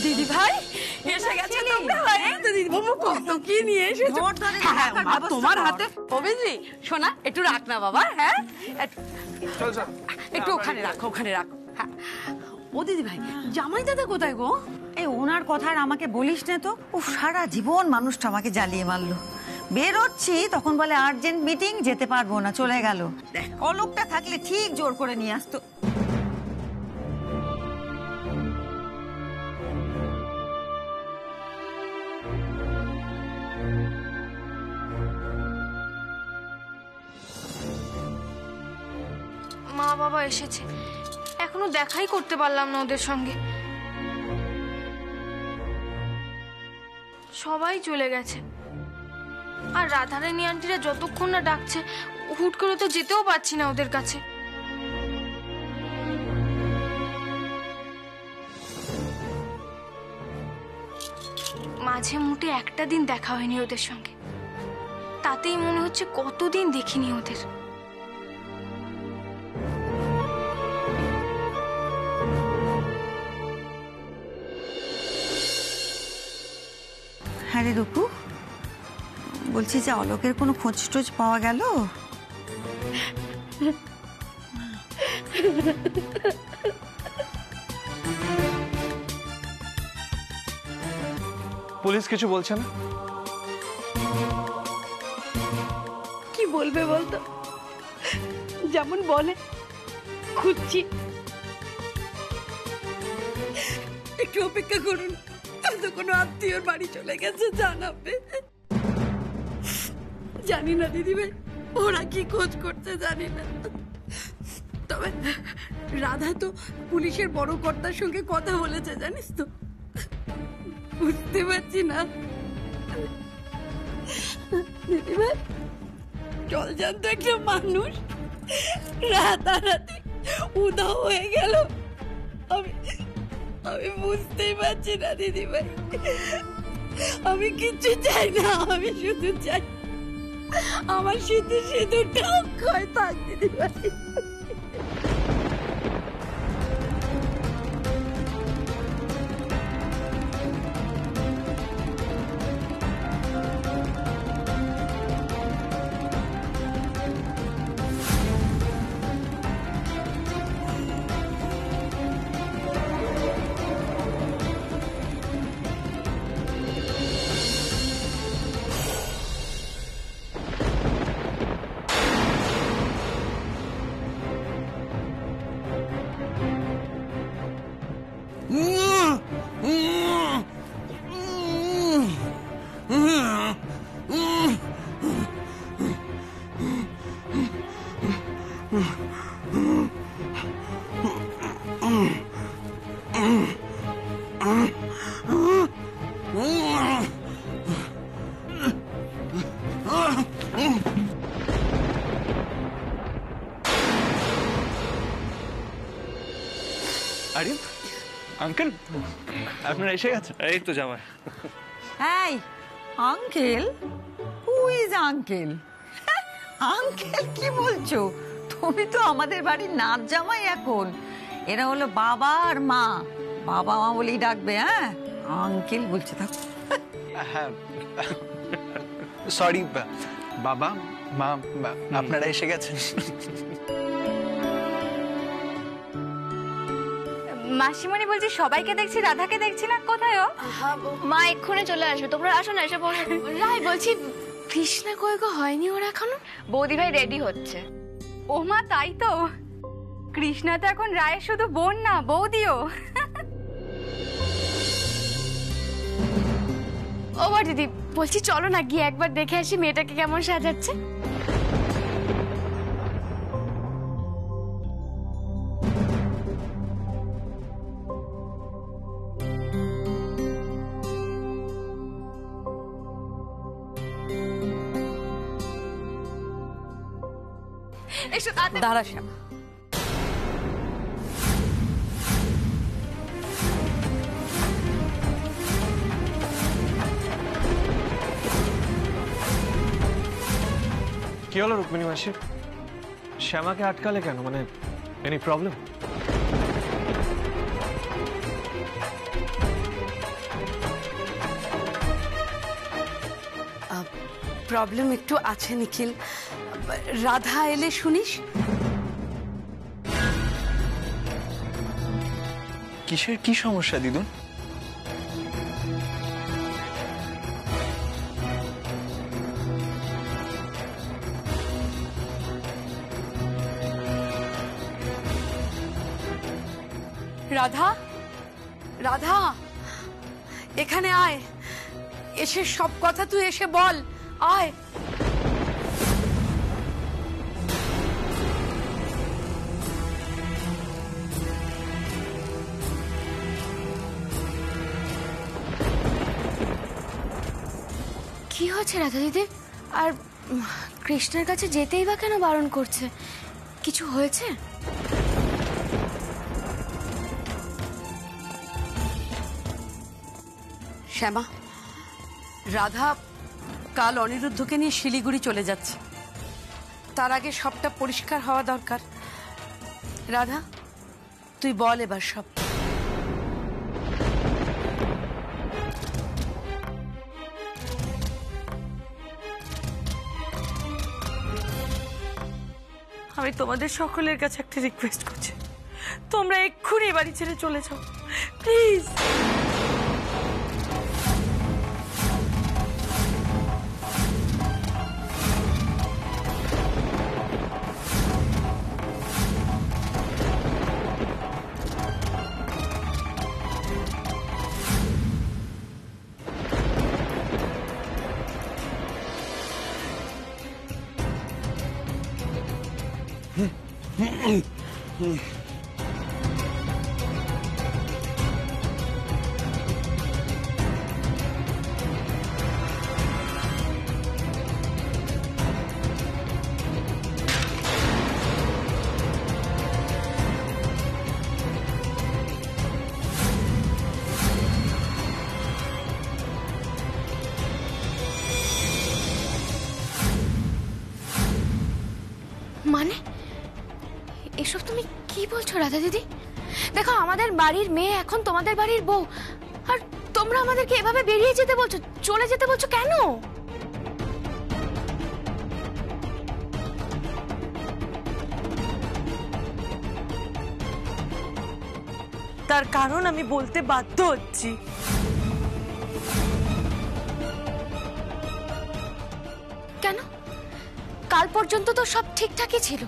দিদি ভাই এসে গেছে তোমরা। দিদি বাবু কত কি নিয়ে এসেছো তোমার হাতে। ও বিজলি সোনা একটু রাখ না বাবা। হ্যাঁ একটু ওখানে রাখো, ওখানে রাখো। হ্যাঁ ও দিদি ভাই জামাই দাদা কোথায় গো? এই ওনার কথা আর আমাকে বলিস না তো। ও সারা জীবন মানুষটা আমাকে জ্বালিয়ে মারলো। বেরোচ্ছি তখন বলে আর্জেন্ট মিটিং, যেতে পারবো না, চলে গেল। অলোকটা থাকলে ঠিক জোর করে নিয়ে আসতো। মা বাবা এসেছে, এখনো দেখাই করতে পারলাম না ওদের সঙ্গে। সবাই চলে গেছে, আর রাধারানী আন্টিরা যতক্ষণ না ডাকছে হুট করে তো যেতেও পারছি না ওদের কাছে। মাঝে মুটে একটা দিন দেখা হয়নি ওদের সঙ্গে, তাতেই মনে হচ্ছে কতদিন দেখিনি ওদের। হ্যাঁ রে রূপু, বলছি যে অলোকের কোনো খোঁজ টোজ পাওয়া গেল? পুলিশ কিছু বলছে না? কি বলবে বলতো, যেমন বলে খুঁজছি, একটু অপেক্ষা করুন, হয়তো কোনো আত্মীয়র বাড়ি চলে গেছে, জানাবে। জানি না দিদিভাই ওরা কি খোঁজ করছে জানি না, তবে রাধা তো পুলিশের বড় কর্তার সঙ্গে কথা বলেছে জানিস তো। বুঝতে পারছি না দিদিভাই, চল জানতো একটা মানুষ রাতারাতি উধাও হয়ে গেল। আমি আমি বুঝতেই পারছি না দিদিভাই, আমি কিচ্ছু চাই না, আমি শুধু চাই আমার সিঁদুরটা অক্ষয় থাক দিদিভাই। আরে আঙ্কেল, আপনারা এসে গেছেন? এই তো জামাই। এই uncle, who is uncle? Uncle কি বলছো? তুমি তো আমাদের বাড়ির নাচ জামাই এখন। এরা হলো বাবা আর মা, বাবা মা বলেই ডাকবে। হ্যাঁ আঙ্কেল বলছে থাক। হ্যাঁ সরি বাবা মা, আপনারা এসে গেছেন। মাসিমণি বলছি সবাইকে দেখছি, রাধাকে দেখছি না, কোথায় ও? মা এক্ষুনি চলে আসবে, তোমরা আসো না, এসে বসো। রাই বলছি কৃষ্ণা কই গো, হয়নি ওর এখনো? বৌদি ভাই রেডি হচ্ছে। ও মা তাই তো, কৃষ্ণা তো এখন রায়ের শুধু বোন না, বৌদিও। ও দিদি বলছি চলো না গিয়ে একবার দেখে আসি মেয়েটাকে কেমন সাজাচ্ছে। এসো দাঁড়া শ্যামা, কি হলো রুক্মিণী মাসি, শ্যামাকে আটকালে কেন? মানে এনি প্রবলেম? প্রবলেম একটু আছে নিখিল। রাধা এলে শুনিস। কিসের কি সমস্যা দিদুন? রাধা, রাধা এখানে আয়, এসে সব কথা তুই এসে বল, আয়। কি হচ্ছে রাধা দিদি? আর কৃষ্ণের কাছে যেতেই বা কেন বারণ করছে? কিছু হয়েছে? শ্যামা, রাধা কাল অনিরুদ্ধকে নিয়ে শিলিগুড়ি চলে যাচ্ছে, তার আগে সবটা পরিষ্কার হওয়া দরকার। রাধা তুই বল এবার সব। আমি তোমাদের সকলের কাছে একটা রিকোয়েস্ট করছি, তোমরা এক্ষুনি বাড়ি ছেড়ে চলে যাও প্লিজ। মানে এসব তুমি কি বলছো রাধা দিদি? দেখো, আমাদের বাড়ির মেয়ে এখন তোমাদের বাড়ির বউ, আর তোমরা আমাদেরকে এভাবে বেরিয়ে যেতে বলছো, চলে যেতে বলছো কেন? তার কারণ আমি বলতে বাধ্য হচ্ছি। কেন? কাল পর্যন্ত তো সব ঠিকঠাকই ছিল,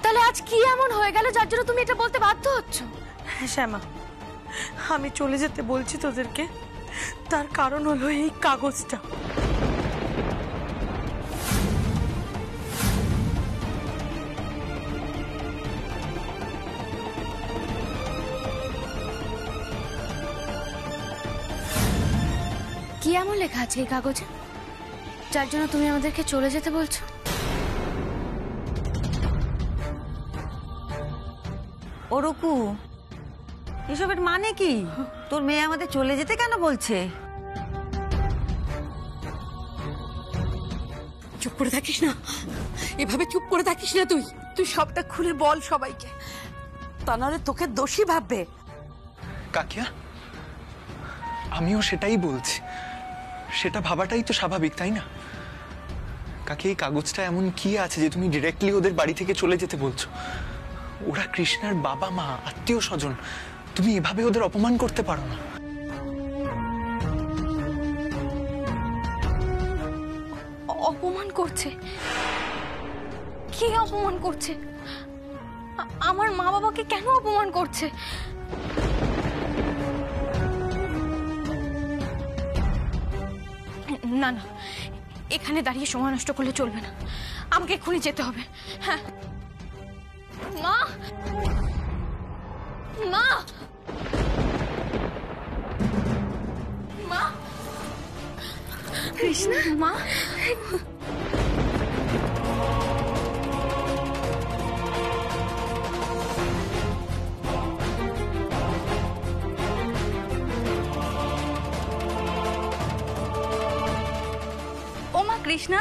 তাহলে আজ কি এমন হয়ে গেল যার জন্য তুমি এটা বলতে বাধ্য হচ্ছ? হ্যাঁ শ্যামা, আমি চলে যেতে বলছি তোদেরকে, তার কারণ হলো এই কাগজটা। কি এমন লেখা আছে এই কাগজে যার জন্য তুমি আমাদেরকে চলে যেতে বলছো? ও রুকু, এসবের মানে কি? তোর মেয়ে আমাদের চলে যেতে কেন বলছে? চুপ করে থাকিস না, এভাবে চুপ করে থাকিস না, তুই তুই সবটা খুলে বল সবাইকে, তা নাহলে তোকে দোষী ভাববে। কাকিয়া, আমিও সেটাই বলছি, সেটা ভাবাটাই তো স্বাভাবিক, তাই না? কাকি, এই কাগজটা এমন কি আছে যে তুমি ডিরেক্টলি ওদের বাড়ি থেকে চলে যেতে বলছো? ওরা কৃষ্ণার বাবা মা, আত্মীয় স্বজন, তুমি এভাবে ওদের অপমান করতে পারো না। অপমান করছে? কি অপমান করছে? আমার মা বাবাকে কেন অপমান করছে? না না, এখানে দাঁড়িয়ে সময় নষ্ট করলে চলবে না, আমাকে এক্ষুনি যেতে হবে। হ্যাঁ মা, মা, মা, কৃষ্ণা, মা। কৃষ্ণা,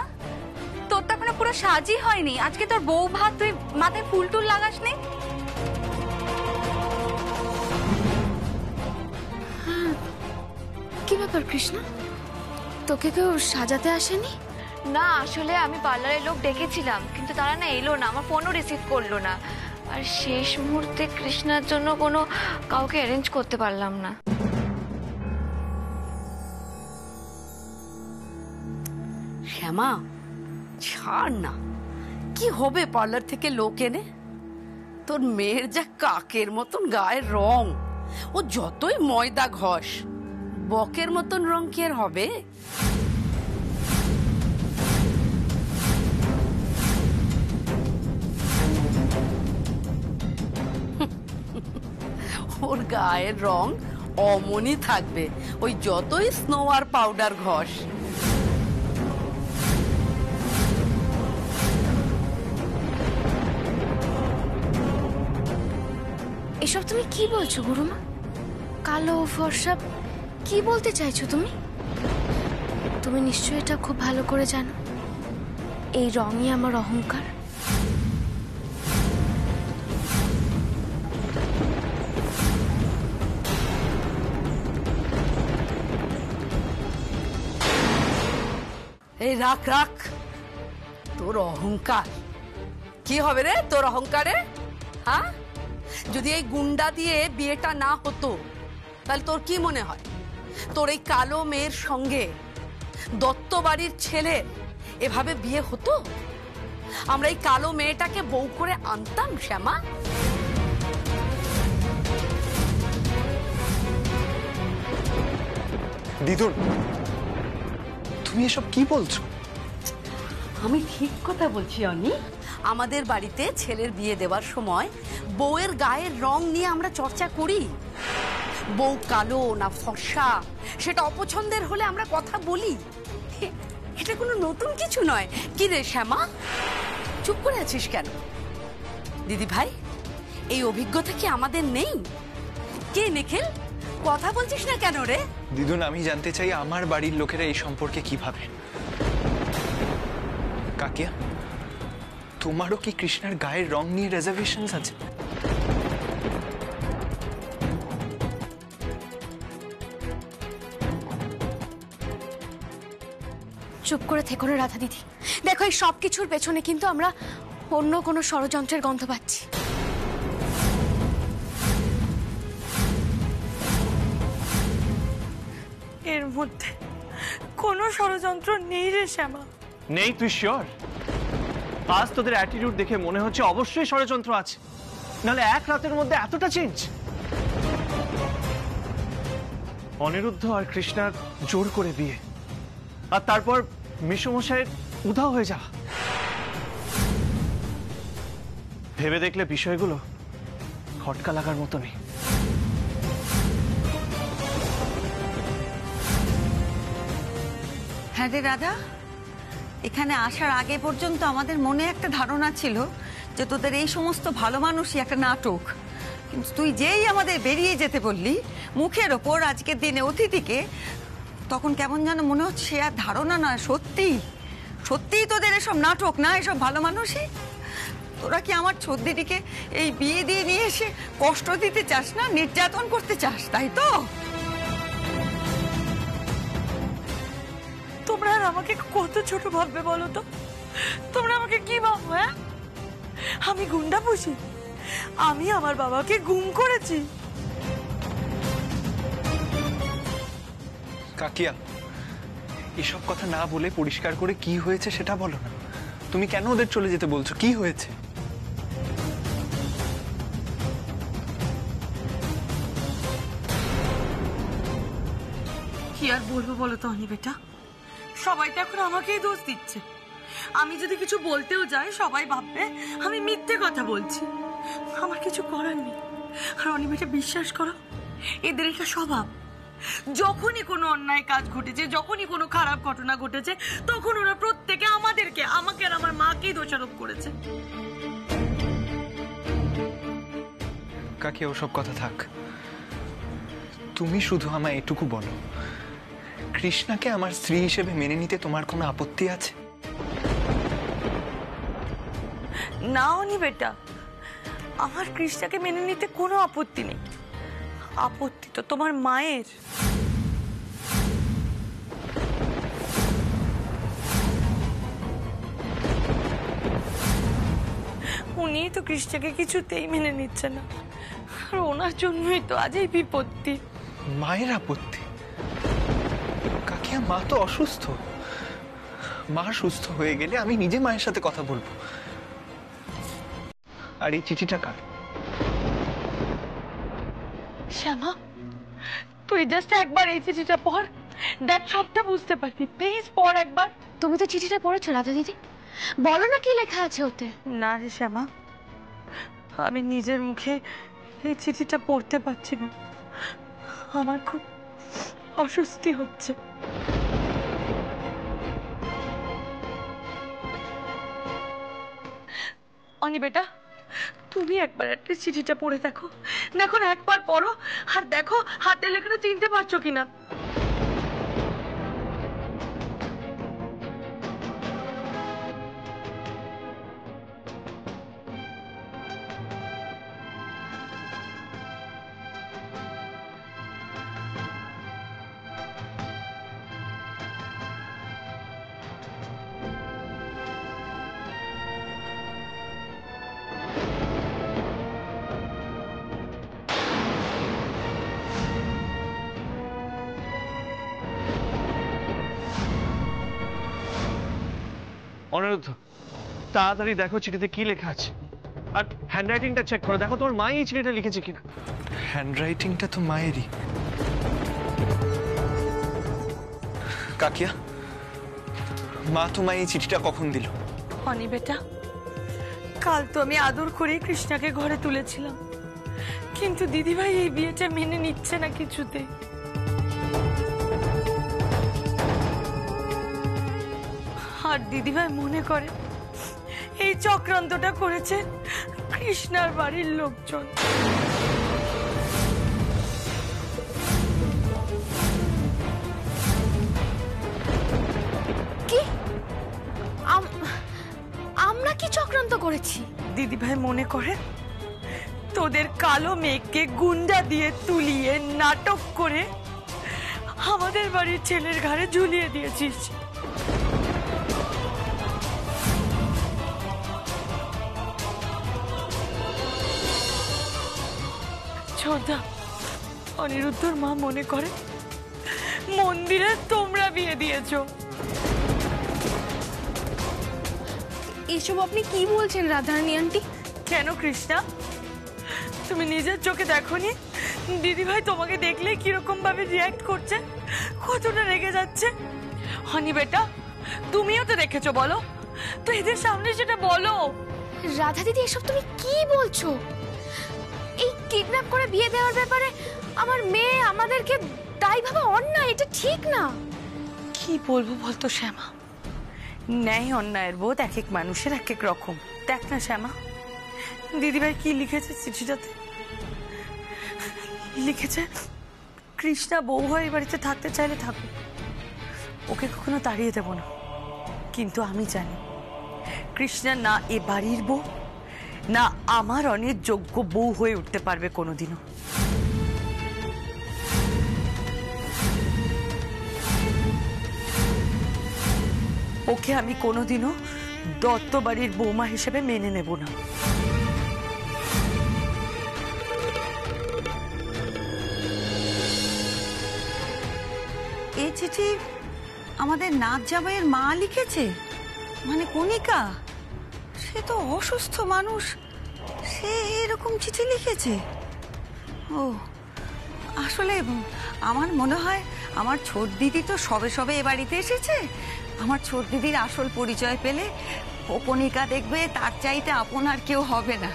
তোর তো এখনো পুরো সাজই হয়নি, আজকে তোর বউ ভাত, তুই মাথায় ফুল টুল লাগাসনি? কি ব্যাপার কৃষ্ণা, তোকে কেউ সাজাতে আসেনি? না আসলে আমি পার্লারের লোক ডেকেছিলাম, কিন্তু তারা না এলো না, আমার ফোনও রিসিভ করলো না। আর শেষ মুহূর্তে কৃষ্ণার জন্য কোনো কাউকে অ্যারেঞ্জ করতে পারলাম না। শ্যামা, ছাড় না, কি হবে পার্লার থেকে লোক এনে? তোর মেয়ের যা কাকের মতন গায়ের রং, ও যতই ময়দা ঘষ, বকের মতন রং কি আর হবে? ওর গায়ের রং অমনই থাকবে, ওই যতই স্নো আর পাউডার ঘষ। এসব তুমি কি বলছো গুরুমা? কালো ফর্সা কি বলতে চাইছো তুমি? তুমি নিশ্চয়ই এটা খুব ভালো করে জানো, এই রঙই আমার অহংকার। এই রাখ রাখ, তোর অহংকার কি হবে রে? তোর অহংকারে, হ্যাঁ? যদি এই গুন্ডা দিয়ে বিয়েটা না হতো, তাহলে তোর কি মনে হয় তোর এই কালো মেয়ের সঙ্গে দত্ত বাড়ির ছেলের এভাবে বিয়ে হতো? আমরা এই কালো মেয়েটাকে বউ করে আনতাম শ্যামা? দিদুন, তুমি এসব কি বলছো? আমি ঠিক কথা বলছি অনি। আমাদের বাড়িতে ছেলের বিয়ে দেওয়ার সময় বউয়ের গায়ের রং নিয়ে আমরা চর্চা করি। বউ কালো না ফর্সা সেটা অপছন্দের হলে আমরা কথা বলি। এটা কোনো নতুন কিছু নয়। কি রে শ্যামা, চুপ করে আছিস কেন? দিদি ভাই, এই অভিজ্ঞতা কি আমাদের নেই? কে নিখিল, কথা বলছিস না কেন রে? দিদুন, আমি জানতে চাই আমার বাড়ির লোকেরা এই সম্পর্কে কি ভাবে। কাকিয়া, তোমারও কি কৃষ্ণার গায়ের রং নিয়ে রেজার্ভেশনস আছে? চুপ করে থেকো না রাধা দিদি। দেখো, এই সব কিছুর পেছনে কিন্তু আমরা অন্য কোনো ষড়যন্ত্রের গন্ধ পাচ্ছি। এর মধ্যে কোনো ষড়যন্ত্র নেই রে শ্যামা। নেই? তুই শিওর? আজ তোদের অ্যাটিটিউড দেখে মনে হচ্ছে অবশ্যই ষড়যন্ত্র আছে, নাহলে এক রাতের মধ্যে এতটা চেঞ্জ। অনিরুদ্ধ আর কৃষ্ণার জোর করে বিয়ে, আর তারপর মিশুমশাইয়ের উধাও হয়ে যাওয়া। ভেবে দেখলে বিষয়গুলো খটকা লাগার মতো নেই। হ্যাঁ রে রাধা, এখানে আসার আগে পর্যন্ত আমাদের মনে একটা ধারণা ছিল যে তোদের এই সমস্ত ভালো মানুষই একটা নাটক। কিন্তু তুই যেই আমাদের বেরিয়ে যেতে বললি মুখের ওপর আজকের দিনে অতিথিকে, তখন কেমন যেন মনে হচ্ছে সে আর ধারণা নয়, সত্যি সত্যিই তোদের এসব নাটক না, এসব ভালো মানুষই। তোরা কি আমার ছোদ্দিটিকে এই বিয়ে দিয়ে নিয়ে এসে কষ্ট দিতে চাস না, নির্যাতন করতে চাস, তাই তো? তোমরা আর আমাকে কত ছোট ভাববে বলো তো? তোমরা আমাকে কি ভাবো? হ্যাঁ, আমি গুন্ডা পুষি? আমি আমার বাবাকে গুম করেছি? কাকিয়া, এসব কথা না বলে পরিষ্কার করে কি হয়েছে সেটা বলো না। তুমি কেন ওদের চলে যেতে বলছো? কি হয়েছে? কি আর বলবো বলো তো অনি বেটা, সবাই তো এখন আমাকেই দোষ দিচ্ছে। আমি যদি কিছু বলতেও যাই সবাই ভাববে আমি মিথ্যে কথা বলছি। আমার কিছু করার নেই। আর অনি বেটা, বিশ্বাস করো, এদের এটা স্বভাব। যখনই কোনো অন্যায় কাজ ঘটেছে, যখনই কোনো খারাপ ঘটনা ঘটেছে, তখন ওরা প্রত্যেকে আমাকে আর আমার মাকেই দোষারোপ করেছে। কাকিয়া, ওসব কথা থাক। তুমি শুধু আমায় এটুকু বলো, কৃষ্ণাকে আমার স্ত্রী হিসেবে মেনে নিতে তোমার কোনো আপত্তি আছে? না অনি বেটা, আমার কৃষ্ণাকে মেনে নিতে কোনো আপত্তি নেই। আপত্তি তো তোমার মায়ের। উনি তো কৃষ্ণাকে কিছুতেই মেনে নিচ্ছে না, আর ওনার জন্যই তো আজ এই বিপত্তি। মায়ের আপত্তি? কাকিয়া, মা তো অসুস্থ। মা সুস্থ হয়ে গেলে আমি নিজে মায়ের সাথে কথা বলবো। আর এই চিঠিটা কার? শ্যামা, তুই জাস্ট একবার এই চিঠিটা পড়, দেখ সবটা বুঝতে পারবি। প্লিজ পড় একবার। তুমি তো চিঠিটা পড়েছো রাধা দিদি, বলো না কি লেখা আছে ওতে। না রে শ্যামা, আমি নিজের মুখে এই চিঠিটা পড়তে পারছি না, আমার খুব অস্বস্তি হচ্ছে। অনি বেটা, তুমি একবার একটা চিঠিটা পড়ে দেখো, দেখো না, একবার পড়ো আর দেখো হাতে লেখাটা চিনতে পারছো কিনা। অনিরুদ্ধ, তাড়াতাড়ি দেখো চিঠিতে কি লেখা আছে, আর হ্যান্ডরাইটিংটা চেক করো, দেখো তোমার মাই এই চিঠিটা লিখেছে কিনা। হ্যান্ডরাইটিংটা তো মায়েরই। কাকিয়া, মা তোমায় এই চিঠিটা কখন দিল? অনি বেটা, কাল তো আমি আদর করে কৃষ্ণাকে ঘরে তুলেছিলাম, কিন্তু দিদিভাই এই বিয়েটা মেনে নিচ্ছে না কিছুতে। আর দিদিভাই মনে করে এই চক্রান্তটা করেছে কৃষ্ণার বাড়ির লোকজন। কি আমরা কি চক্রান্ত করেছি? দিদিভাই মনে করে তোদের কালো মেঘকে গুন্ডা দিয়ে তুলিয়ে নাটক করে আমাদের বাড়ির ছেলের ঘাড়ে ঝুলিয়ে দিয়েছিস। ছোটদা, অনিরুদ্ধর মা মনে করে মন্দিরে তোমরা বিয়ে দিয়েছো। এসব আপনি কি বলছেন রাধারানী আন্টি? কেন কৃষ্ণা, তুমি নিজের চোখে দেখোনি দিদিভাই তোমাকে দেখলে কিরকম ভাবে রিয়াক্ট করছে, কতটা রেগে যাচ্ছে? হনি বেটা, তুমিও তো দেখেছো, বলো তো এদের সামনে সেটা বলো। রাধা দিদি, এসব তুমি কি বলছো? এই কিডন্যাপ করে বিয়ে দেওয়ার ব্যাপারে আমার মেয়ে আমাদেরকে দায়ী ভাবা অন্যায়, এটা ঠিক না। কি বলবো বলতো শ্যামা, ন্যায় অন্যায়ের বোধ এক এক মানুষের এক এক রকম। দেখ না শ্যামা, দিদিভাই কি লিখেছে চিঠিটাতে? লিখেছে কৃষ্ণা বউ হয়ে এই বাড়িতে থাকতে চাইলে থাকুক, ওকে কখনো তাড়িয়ে দেব না, কিন্তু আমি জানি কৃষ্ণা না এ বাড়ির বউ, না আমার অনেক যোগ্য বউ হয়ে উঠতে পারবে কোনোদিনও। ওকে আমি কোনোদিনও দত্ত বাড়ির বৌমা হিসেবে মেনে নেব না। এই চিঠি আমাদের নাথ জামাইয়ের মা লিখেছে, মানে কণিকা? সে তো অসুস্থ মানুষ, সে এরকম চিঠি লিখেছে? ও, আসলে আমার মনে হয় আমার ছোট দিদি তো সবে সবে এ বাড়িতে এসেছে, আমার ছোট দিদির আসল পরিচয় পেলে ও কণিকা দেখবে তার চাইতে আপন আর কেউ হবে না।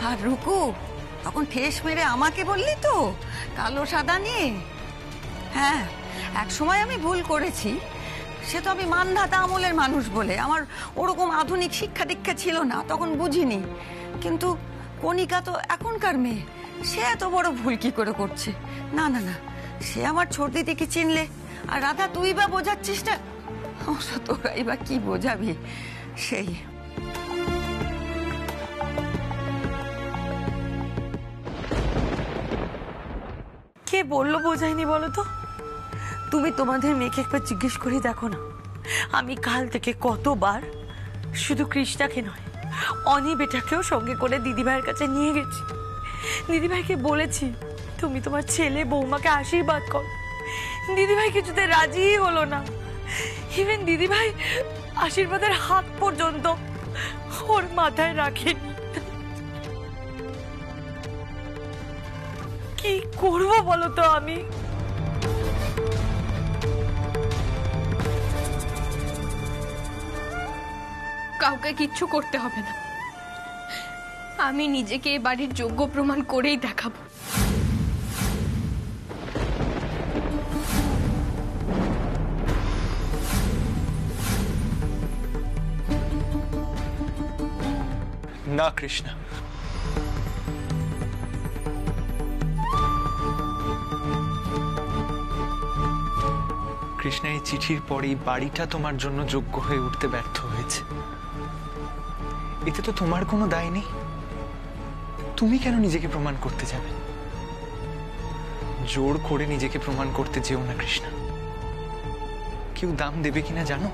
আর রুকু, তখন ঠেস মেরে আমাকে বললি তো কালো সাদা নিয়ে। হ্যাঁ, এক সময় আমি ভুল করেছি, সে তো আমি মানধাতা আমলের মানুষ বলে, আমার ওরকম আধুনিক শিক্ষা দীক্ষা ছিল না, তখন বুঝিনি। কিন্তু কণিকা তো এখনকার মেয়ে, সে এত বড় ভুল কি করে করছে? না না না, সে আমার ছোট দিদিকে চিনলে। আর রাধা, তুই বা বোঝার চেষ্টা, তোরাই বা কি বোঝাবি? সেই কে বললো বোঝায়নি বলো তো? তুমি তোমাদের মেয়েকে একবার জিজ্ঞেস করে দেখো না, আমি কাল থেকে কতবার শুধু কৃষ্ণাকে নয় অনি বেটাকেও সঙ্গে করে দিদিভাইয়ের কাছে নিয়ে গেছি। দিদিভাইকে বলেছি তুমি তোমার ছেলে বৌমাকে আশীর্বাদ কর। দিদিভাই কিছুতে রাজি হলো না। ইভেন দিদিভাই আশীর্বাদের হাত পর্যন্ত ওর মাথায় রাখেনি। কি করবো বলো তো আমি? কাউকে কিচ্ছু করতে হবে না, আমি নিজেকে এ বাড়ির যোগ্য প্রমাণ করেই দেখাবো। না কৃষ্ণা, কৃষ্ণা, এই চিঠির পরেই বাড়িটা তোমার জন্য যোগ্য হয়ে উঠতে ব্যর্থ হয়েছে। এতে তো তোমার কোনো দায় নেই। তুমি কেন নিজেকে প্রমাণ করতে যাবে? জোর করে নিজেকে প্রমাণ করতে যেও না কৃষ্ণা। কেউ দাম দেবে কিনা জানো?